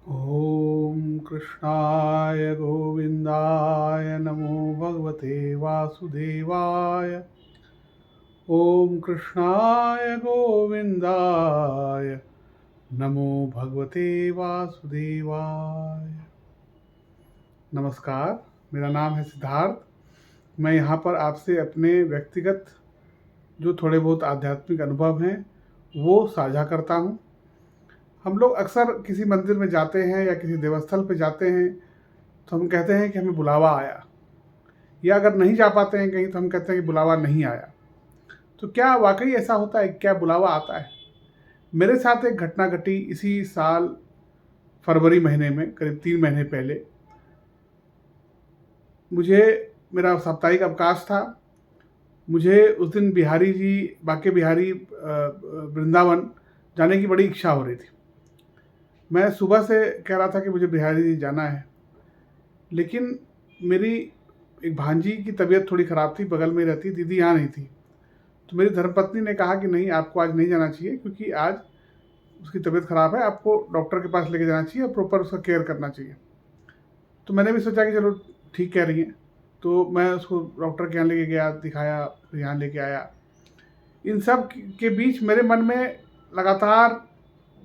ॐ कृष्णाय गोविन्दाय नमो भगवते वासुदेवाय। ॐ कृष्णाय गोविन्दाय नमो भगवते वासुदेवाय। नमस्कार, मेरा नाम है सिद्धार्थ। मैं यहाँ पर आपसे अपने व्यक्तिगत जो थोड़े बहुत आध्यात्मिक अनुभव हैं वो साझा करता हूँ। हम लोग अक्सर किसी मंदिर में जाते हैं या किसी देवस्थल पे जाते हैं तो हम कहते हैं कि हमें बुलावा आया, या अगर नहीं जा पाते हैं कहीं तो हम कहते हैं कि बुलावा नहीं आया। तो क्या वाकई ऐसा होता है? क्या बुलावा आता है? मेरे साथ एक घटना घटी इसी साल फरवरी महीने में, करीब 3 महीने पहले। मुझे मेरा साप्ताहिक अवकाश था। मुझे उस दिन बिहारी जी, बांके बिहारी वृंदावन जाने की बड़ी इच्छा हो रही थी। मैं सुबह से कह रहा था कि मुझे बिहारी जी जाना है, लेकिन मेरी एक भांजी की तबीयत थोड़ी ख़राब थी, बगल में रहती, दीदी यहाँ नहीं थी। तो मेरी धर्मपत्नी ने कहा कि नहीं, आपको आज नहीं जाना चाहिए क्योंकि आज उसकी तबीयत ख़राब है, आपको डॉक्टर के पास लेके जाना चाहिए और प्रॉपर उसका केयर करना चाहिए। तो मैंने भी सोचा कि चलो ठीक कह रही हैं, तो मैं उसको डॉक्टर के यहाँ लेके गया, दिखाया, फिर यहाँ लेके आया। इन सब के बीच मेरे मन में लगातार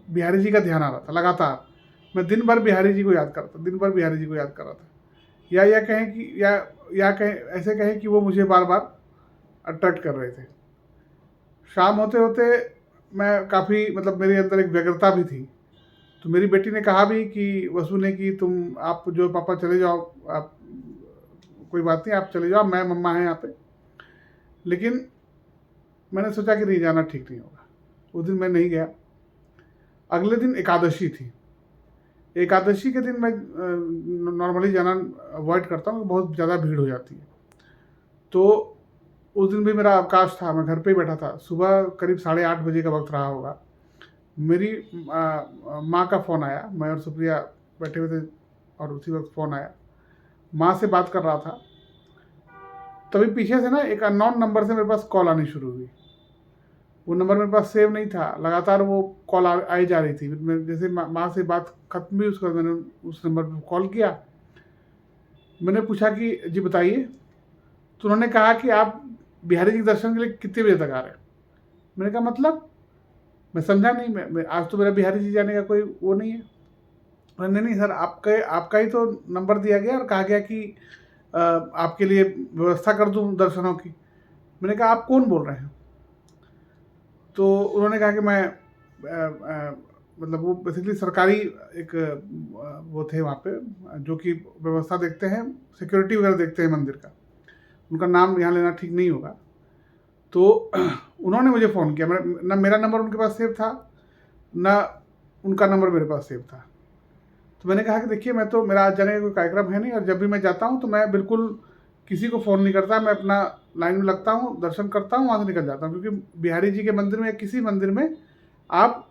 बिहारी जी का ध्यान आ रहा था, लगातार। मैं दिन भर बिहारी जी को याद करता, दिन भर बिहारी जी को याद कर रहा था। या कहें कि या कहें, ऐसे कहें कि वो मुझे बार बार अट्रैक्ट कर रहे थे। शाम होते होते मैं काफ़ी, मतलब मेरे अंदर एक व्यग्रता भी थी। तो मेरी बेटी ने कहा भी कि वसु ने कि तुम, आप जो पापा चले जाओ, आप कोई बात नहीं, आप चले जाओ, मैं मम्मा हैं यहाँ पे। लेकिन मैंने सोचा कि नहीं, जाना ठीक नहीं होगा। उस दिन मैं नहीं गया। अगले दिन एकादशी थी। एकादशी के दिन मैं नॉर्मली जाना अवॉइड करता हूँ, बहुत ज़्यादा भीड़ हो जाती है। तो उस दिन भी मेरा अवकाश था, मैं घर पे ही बैठा था। सुबह करीब 8:30 बजे का वक्त रहा होगा। मेरी माँ का फ़ोन आया। मैं और सुप्रिया बैठे हुए थे और उसी वक्त फ़ोन आया। माँ से बात कर रहा था, तभी पीछे से ना एक अननोन नंबर से मेरे पास कॉल आनी शुरू हुई। वो नंबर मेरे पास सेव नहीं था, लगातार वो कॉल आई जा रही थी। मैं जैसे माँ से बात खत्म हुई, उसके बाद मैंने उस नंबर पर कॉल किया। मैंने पूछा कि जी बताइए। तो उन्होंने कहा कि आप बिहारी जी के दर्शन के लिए कितने बजे तक आ रहे हैं? मैंने कहा मतलब? मैं समझा नहीं। मैं आज तो मेरा बिहारी जी जाने का कोई वो नहीं है। नहीं नहीं सर, आपका ही तो नंबर दिया गया और कहा गया कि आपके लिए व्यवस्था कर दूं दर्शनों की। मैंने कहा आप कौन बोल रहे हैं? तो उन्होंने कहा कि मैं मतलब वो बेसिकली सरकारी एक वो थे वहाँ पे, जो कि व्यवस्था देखते हैं, सिक्योरिटी वगैरह देखते हैं मंदिर का। उनका नाम यहाँ लेना ठीक नहीं होगा। तो उन्होंने मुझे फ़ोन किया। ना मेरा नंबर उनके पास सेव था, ना उनका नंबर मेरे पास सेव था। तो मैंने कहा कि देखिए, मैं तो, मेरा आज जाने का कोई कार्यक्रम है नहीं, और जब भी मैं जाता हूँ तो मैं बिल्कुल किसी को फ़ोन नहीं करता। मैं अपना लाइन में लगता हूँ, दर्शन करता हूँ, वहाँ से निकल जाता हूँ। क्योंकि बिहारी जी के मंदिर में या किसी मंदिर में आप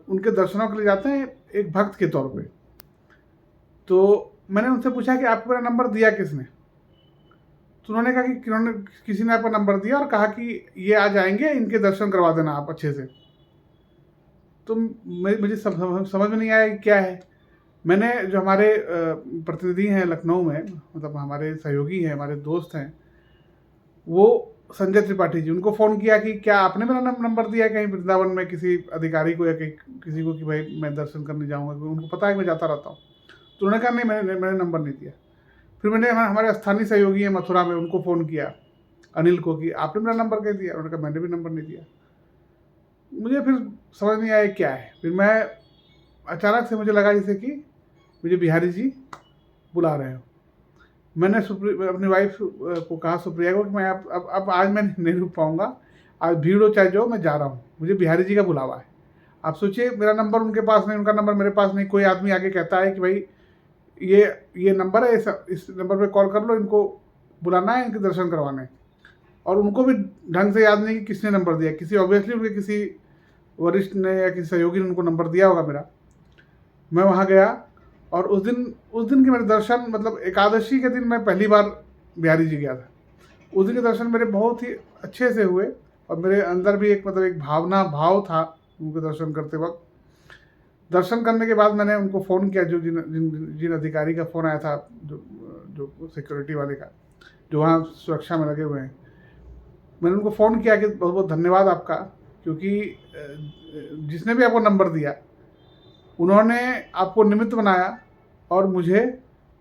उनके दर्शनों के लिए जाते हैं एक भक्त के तौर पे। तो मैंने उनसे पूछा कि आपको मेरा नंबर दिया किसने? तो उन्होंने कहा कि किसी ने आपका नंबर दिया और कहा कि ये आ जाएंगे, इनके दर्शन करवा देना आप अच्छे से। तो मुझे समझ में नहीं आया कि क्या है। मैंने, जो हमारे प्रतिनिधि हैं लखनऊ में, मतलब हमारे सहयोगी हैं, हमारे दोस्त हैं, वो संजय त्रिपाठी जी, उनको फ़ोन किया कि क्या आपने मेरा नंबर दिया है कहीं वृंदावन में किसी अधिकारी को या किसी को कि भाई मैं दर्शन करने जाऊँगा, क्योंकि उनको पता है कि मैं जाता रहता हूँ। तो उन्होंने कहा नहीं, मैंने नंबर नहीं दिया। फिर मैंने हमारे स्थानीय सहयोगी हैं मथुरा में, उनको फ़ोन किया, अनिल को, कि आपने मेरा नंबर कैसे दिया? उन्होंने कहा मैंने भी नंबर नहीं दिया। मुझे फिर समझ नहीं आया क्या है। फिर मैं, अचानक से मुझे लगा जैसे कि मुझे बिहारी जी बुला रहे हो। मैंने अपनी वाइफ को कहा, सुप्रिया को, कि मैं अब आज मैं नहीं रुक पाऊँगा। आज भीड़ हो चाहे जो, मैं जा रहा हूँ। मुझे बिहारी जी का बुलावा है। आप सोचिए, मेरा नंबर उनके पास नहीं, उनका नंबर मेरे पास नहीं। कोई आदमी आके कहता है कि भाई ये ये नंबर है, इस नंबर पे कॉल कर लो, इनको बुलाना है, इनके दर्शन करवाने हैं। और उनको भी ढंग से याद नहीं कि किसने नंबर दिया। किसी, ऑब्वियसली उनके किसी वरिष्ठ ने या किसी सहयोगी ने उनको नंबर दिया होगा मेरा। मैं वहाँ गया और उस दिन के मेरे दर्शन, मतलब एकादशी के दिन मैं पहली बार बिहारी जी गया था। उस दिन के दर्शन मेरे बहुत ही अच्छे से हुए और मेरे अंदर भी एक, मतलब एक भाव था उनके दर्शन करते वक्त। दर्शन करने के बाद मैंने उनको फ़ोन किया, जो जिन जिन जिन अधिकारी का फ़ोन आया था, जो जो सिक्योरिटी वाले का, जो वहाँ सुरक्षा में लगे हुए हैं। मैंने उनको फ़ोन किया कि बहुत बहुत धन्यवाद आपका, क्योंकि जिसने भी आपको नंबर दिया उन्होंने आपको निमित्त बनाया और मुझे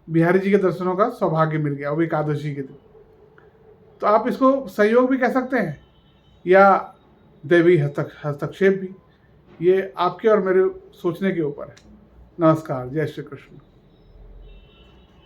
बिहारी जी के दर्शनों का सौभाग्य मिल गया, वो भी एकादशी के दिन। तो आप इसको सहयोग भी कह सकते हैं या दैवी हस्तक्षेप भी, ये आपके और मेरे सोचने के ऊपर है। नमस्कार, जय श्री कृष्ण।